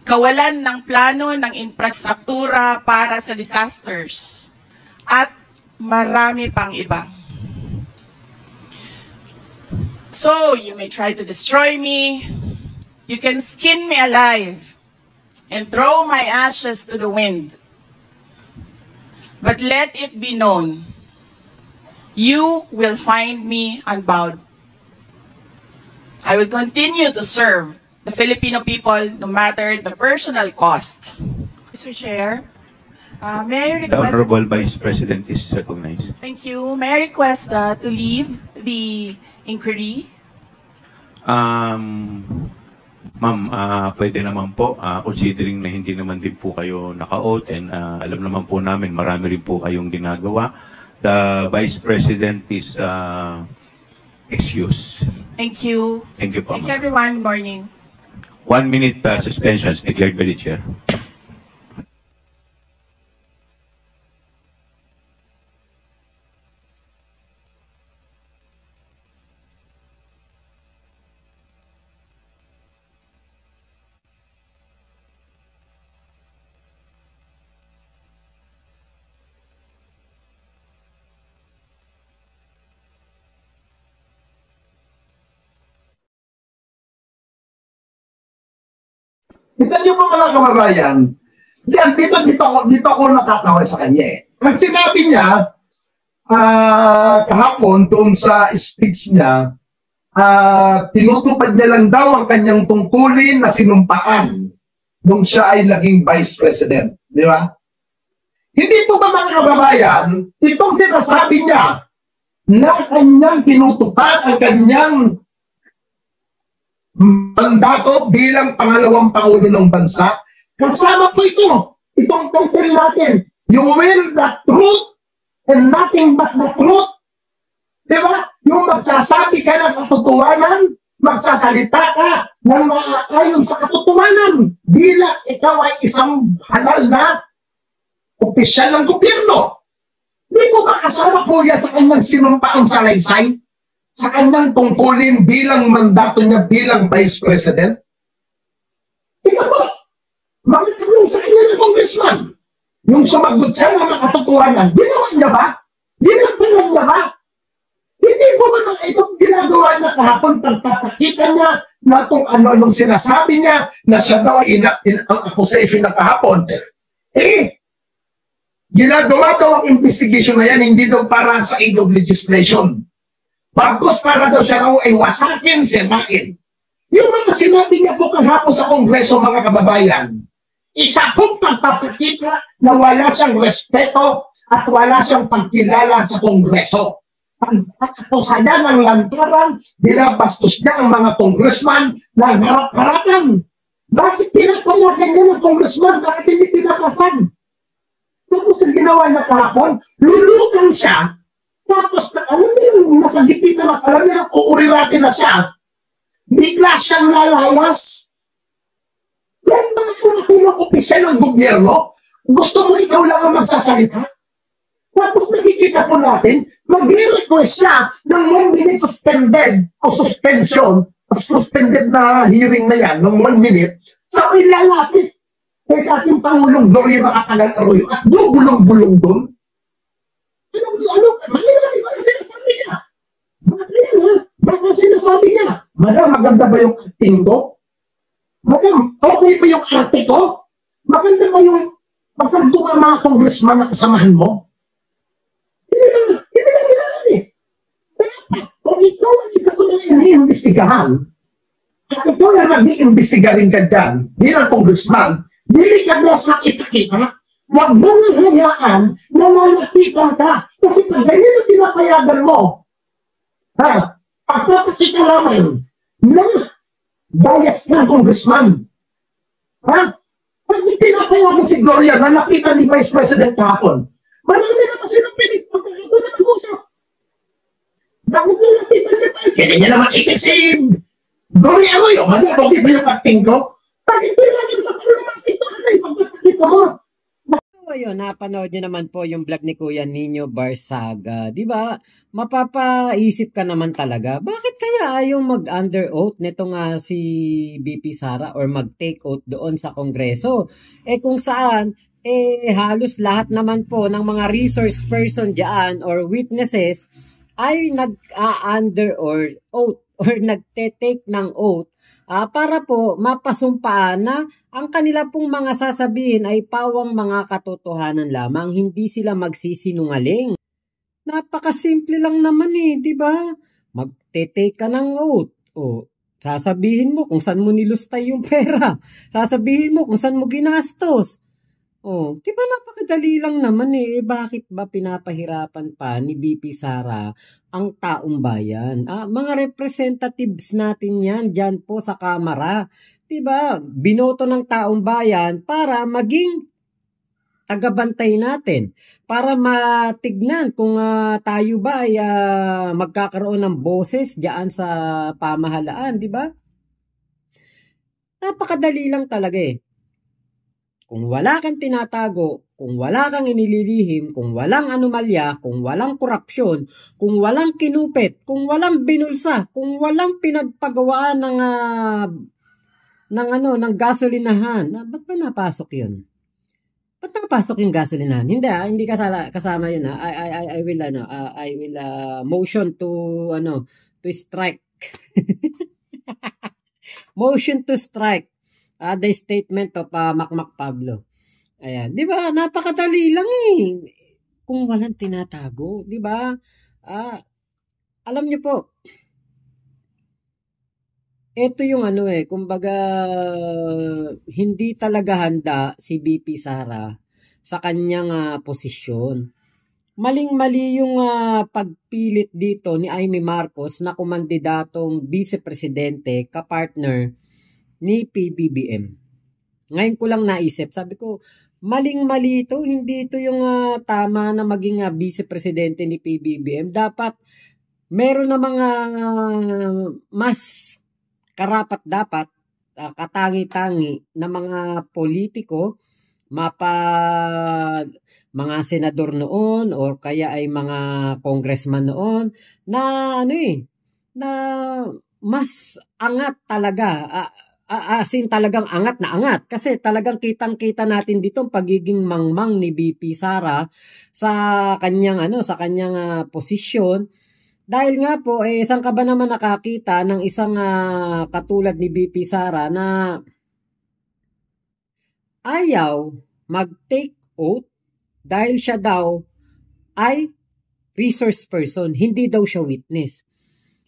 kawalan ng plano ng infrastruktura para sa disasters, at marami pang iba. So, you may try to destroy me, you can skin me alive, and throw my ashes to the wind. But let it be known, you will find me unbowed. I will continue to serve the Filipino people no matter the personal cost. Mr. Chair, may I The request... Honorable Vice President is recognized. Thank you. May I request to leave the inquiry? Ma'am, pwede naman po, considering na hindi naman din po kayo naka-oath and alam naman po namin, marami rin po kayong ginagawa. The Vice President is excused. Thank you. Thank you po, Thank you, ma'am. everyone. Good morning. 1 minute suspensions declared by the Chair. Kita niyo po mga kababayan, dito ako natatawa sa kanya eh. Ang sinabi niya, kahapon doon sa speech niya, tinutupad niya lang daw ang kanyang tungkulin na sinumpaan nung siya ay naging Vice President. Di ba? Hindi po ba mga kababayan, itong sinasabi niya na kanyang tinutupad ang kanyang mandato bilang pangalawang pangulo ng bansa, kasama po itong title natin, you will the truth and nothing but the truth. Diba? Yung magsasabi ka ng katotohanan, magsasalita ka ng maaayon sa katotohanan bilang ikaw ay isang halal na opisyal ng gobyerno. Di po ba kasama po yan sa kanyang sinumpaang salaysay? Sa kanyang tungkulin bilang mandato niya bilang Vice President? Tingnan mo, makatanong sa kanya ng congressman. Yung sumagot siya ng makatotohanan, ginawa niya ba? Ginawa niya ba? Hindi po ba itong ginagawa niya kahapon, pagpapakita niya na kung ano-anong sinasabi niya, na siya daw ay ang accusation na kahapon. Ginagawa daw ang investigation na yan, hindi daw para sa aid of legislation. Bagkus para daw siya raw ay wasakin, sirain. Yung mga sinabi niya po kahapon sa Kongreso, mga kababayan, isa pong pagpapakita na wala siyang respeto at wala siyang pagkilala sa Kongreso. Pag-akusa niya ng lantaran, binabastos niya ang mga congressman ng harap-harapan. Bakit pinapayagan niya ng congressman? Bakit hindi pinapasan? Tapos ang ginawa niya kahapon, lulukan siya. Tapos, alam niyo yung nasa gipitan at alam niyo na uuriratin na siya, bigla siyang lalayas. Yan ba yung natinong opisyal ng gobyerno? Gusto mo ikaw lang ang magsasalita? Tapos nakikita po natin, mag-request siya ng 1 minute suspended o suspension, o suspended na hearing na yan, ng 1 minute, sa so, ilalapit kay ating Pangulong Gloria Macapagal-Arroyo at bulong-bulong doon. Ano sinasabi niya? Bakit sinasabi niya? Madam, maganda ba yung acting ko? Madam, okay ba yung arte ko? Maganda ba yung pasag ko ang mga congressman na kasamahan mo? Hindi lang ginalan eh. Kung ikaw ang isa ko na iniimbestigahan, at ikaw na nag-iimbestiga rin ka dyan, bilang congressman, dili ka na sa ipakita, huwag mo nga hayaan na nalapitan ka. Kasi pag ganyan ang pinapayagan mo, pagpapasika lamang na bias ng congressman. Pag pinapayagan si Gloria na napitan ni Vice President kahapon, marami na kasi ng pinipagkakito na mag-usap. Bakit na napitan niya pa? Kaya niya naman ipisig. Gloria Arroyo, okay ba yung acting ko? Bakit kailangan sa parliament na ipagpapakita mo? Ayun, napanood nyo naman po yung vlog ni Kuya Nino Barsaga. Di ba? Mapapaisip ka naman talaga. Bakit kaya ayaw mag-under oath nito nga si VP Sara or mag-take oath doon sa Kongreso? Kung saan, halos lahat naman po ng mga resource person dyan or witnesses ay nag-under or oath or nagte-take ng oath para po mapasumpaan na ang kanila pong mga sasabihin ay pawang mga katotohanan lamang, hindi sila magsisinungaling. Napakasimple lang naman di ba? Magte-take ka ng oath. Sasabihin mo kung saan mo nilustay yung pera. Sasabihin mo kung saan mo ginastos. Oh, 'di ba napakadali lang naman eh. Bakit ba pinapahirapan pa ni BP Sara ang taong bayan? Mga representatives natin 'yan diyan po sa Kamara. 'Di ba? Binoto ng taong bayan para maging tagabantay natin, para matignan kung tayo ba ay magkakaroon ng boses diyan sa pamahalaan, 'di ba? Napakadali lang talaga eh. Kung wala kang tinatago, kung wala kang inililihim, kung walang anomalya, kung walang korupsyon, kung walang kinupit, kung walang binulsa, kung walang pinagpagawaan ng gasolinahan, ba't ba napasok 'yun? Ba't napasok yung gasolinahan? Hindi kasama 'yun. I will motion to strike. Motion to strike. The statement of Makmak Pablo. Ayan, 'di ba? Napakadali lang eh. Kung walang tinatago, 'di ba? Alam niyo po, ito yung kumbaga hindi talaga handa si BP Sara sa kanyang posisyon. Maling-mali yung pagpilit dito ni Amy Marcos na kumandidatong vice-presidente kapartner ni PBBM. Ngayon ko lang naisip, sabi ko, maling-mali ito, hindi ito yung tama na maging vice-presidente ni PBBM. Dapat meron na mga mas karapat-dapat, katangi-tangi na mga politiko, mga senador noon or kaya ay mga congressman noon na na mas angat talaga, asin talagang angat na angat kasi talagang kitang-kita natin dito ang pagiging mangmang ni BP Sara sa kanyang posisyon. Dahil nga po saan ka ba naman nakakita ng isang katulad ni BP Sara na ayaw mag-take oath dahil siya daw ay resource person, hindi daw siya witness.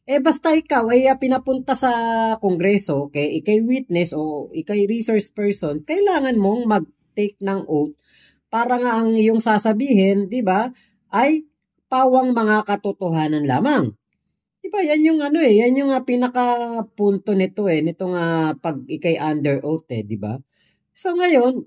Basta ikaw ay pinapunta sa kongreso, ikay witness o ikay resource person, kailangan mong mag-take ng oath para nga ang iyong sasabihin, 'di ba, ay pawang mga katotohanan lamang. 'Di ba? Yan yung yan yung pinaka-punto nito nitong pag ikay under oath 'di ba? So ngayon,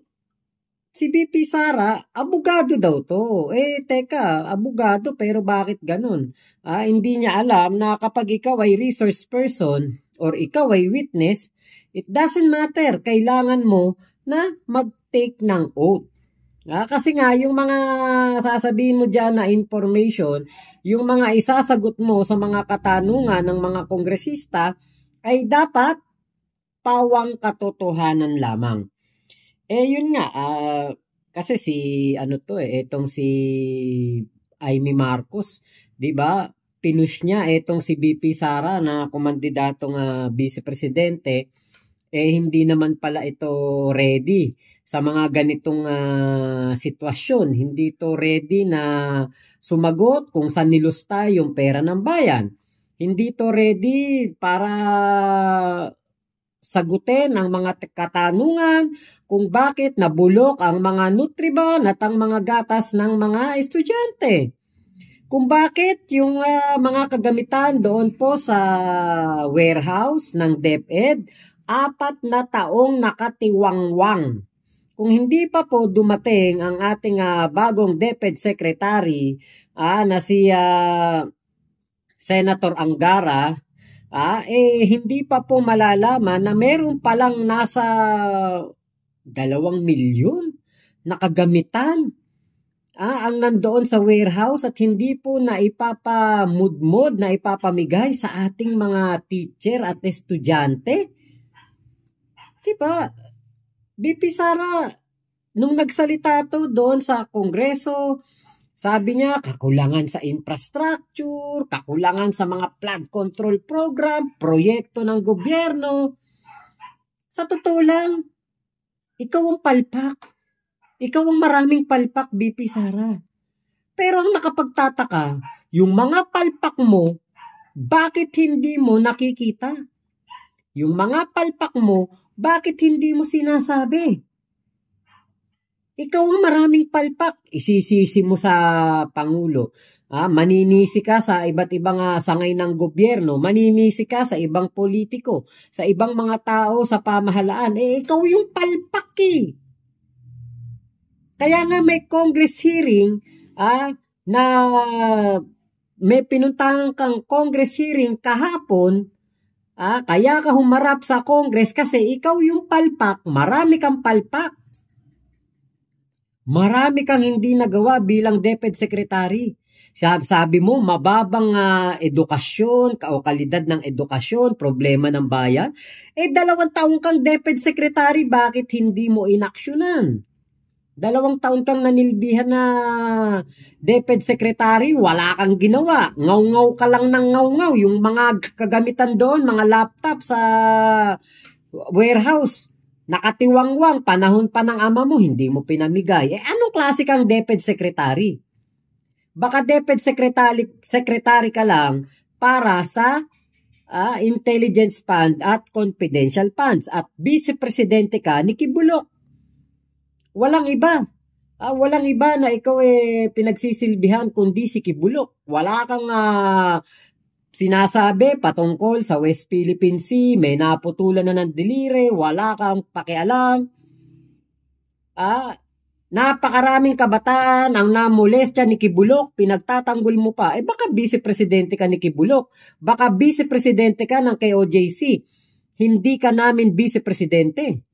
si BP Sara, abogado daw to. Teka, abogado pero bakit ganun? Hindi niya alam na kapag ikaw ay resource person or ikaw ay witness, it doesn't matter. Kailangan mo na mag-take ng oath. Kasi nga, yung mga sasabihin mo dyan na information, yung mga isasagot mo sa mga katanungan ng mga kongresista, ay dapat pawang katotohanan lamang. Yun nga, kasi itong si Amy Marcos, 'di ba? Pinush niya itong si BP Sara na kumandidatong vice-presidente, hindi naman pala ito ready sa mga ganitong sitwasyon. Hindi ito ready na sumagot kung saan nilusta yung pera ng bayan. Hindi ito ready para sagutin ang mga katanungan kung bakit nabulok ang mga Nutriban at ang mga gatas ng mga estudyante. Kung bakit yung mga kagamitan doon po sa warehouse ng DepEd, 4 na taong nakatiwangwang. Kung hindi pa po dumating ang ating bagong DepEd Secretary na si Senator Angara, hindi pa po malalaman na meron palang nasa 2 milyon na kagamitan ang nandoon sa warehouse at hindi po na ipapamudmod, na ipapamigay sa ating mga teacher at estudyante. Diba? BP Sara, nung nagsalita to doon sa Kongreso, sabi niya, kakulangan sa infrastructure, kakulangan sa mga flood control program, proyekto ng gobyerno. Sa totoo lang, ikaw ang palpak. Ikaw ang maraming palpak, BP Sara. Pero ang nakapagtataka, yung mga palpak mo, bakit hindi mo nakikita? Yung mga palpak mo, bakit hindi mo sinasabi? Ikaw ang maraming palpak. Isisisi mo sa Pangulo. Maninisi ka sa iba't ibang sangay ng gobyerno, maninisi ka sa ibang politiko, sa ibang mga tao sa pamahalaan. Ikaw yung palpak eh. Kaya nga may Congress hearing na may pinuntahan kang Congress hearing kahapon, kaya ka humarap sa Congress kasi ikaw yung palpak, marami kang palpak. Marami kang hindi nagawa bilang DepEd Secretary. Sabi mo, mababang edukasyon, o kalidad ng edukasyon, problema ng bayan. 2 taon kang DepEd Secretary, bakit hindi mo inaksyonan? 2 taon kang nanilbihan na DepEd Secretary, wala kang ginawa. Ngaw-ngaw ka lang ng ngaw-ngaw. Yung mga kagamitan doon, mga laptop sa warehouse, nakatiwangwang, panahon pa ng ama mo, hindi mo pinamigay. Anong klase kang DepEd Secretary? Baka DepEd Secretary ka lang para sa intelligence fund at confidential funds at Vice Presidente ka ni Kibulok. Walang iba. Walang iba na ikaw pinagsisilbihan kundi si Kibulok. Wala kang sinasabi patungkol sa West Philippine Sea, may naputulan na ng dilire, wala kang pakialam. Napakaraming kabataan ang namolestya ni Kibulok, pinagtatanggol mo pa. Baka Vice Presidente ka ni Kibulok. Baka Vice Presidente ka ng KOJC. Hindi ka namin Vice Presidente.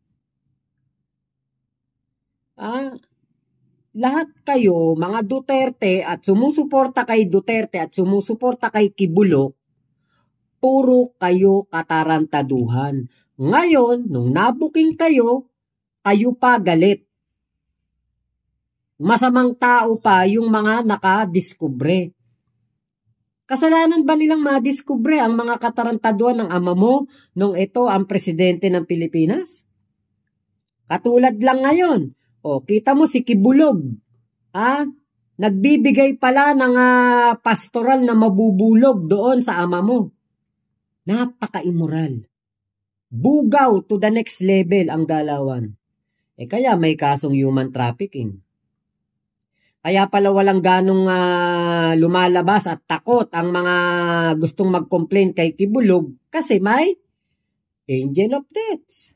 Lahat kayo, mga Duterte at sumusuporta kay Duterte at sumusuporta kay Kibulok, puro kayo katarantaduhan. Ngayon, nung nabuking kayo pa galit. Masamang tao pa yung mga nakadiskubre. Kasalanan ba nilang madiskubre ang mga katarantaduhan ng ama mo nung ito ang presidente ng Pilipinas? Katulad lang ngayon. Kita mo si Kibulog. Nagbibigay pala ng pastoral na mabubulog doon sa ama mo. Napaka-immoral. Bugaw to the next level ang galawan. Kaya may kasong human trafficking. Kaya pala walang ganong lumalabas at takot ang mga gustong mag-complain kay Kibulog kasi may angel of death.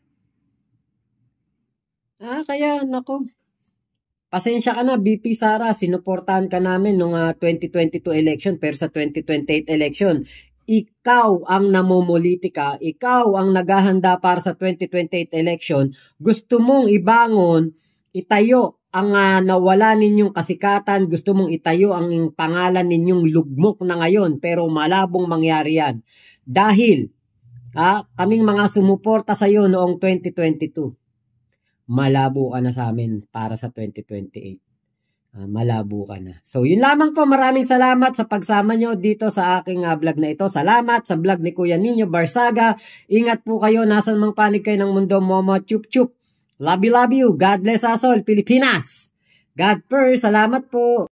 Kaya nako, pasensya ka na BP Sara, sinuportahan ka namin nung 2022 election pero sa 2028 election, ikaw ang namomolitika, ikaw ang naghahanda para sa 2028 election, gusto mong ibangon, itayo ang nawala ninyong kasikatan, gusto mong itayo ang pangalan ninyong lugmok na ngayon, pero malabong mangyari yan. Dahil, kaming mga sumuporta sa iyo noong 2022, malabo ka na sa amin para sa 2028. Malabo ka na. So, yun lamang po. Maraming salamat sa pagsama nyo dito sa aking vlog na ito. Salamat sa vlog ni Kuya Nino Barsaga. Ingat po kayo. Nasan mang panig kayo ng mundo. Momo chup chup. Love you, love you. God bless us all, Pilipinas. God first. Salamat po.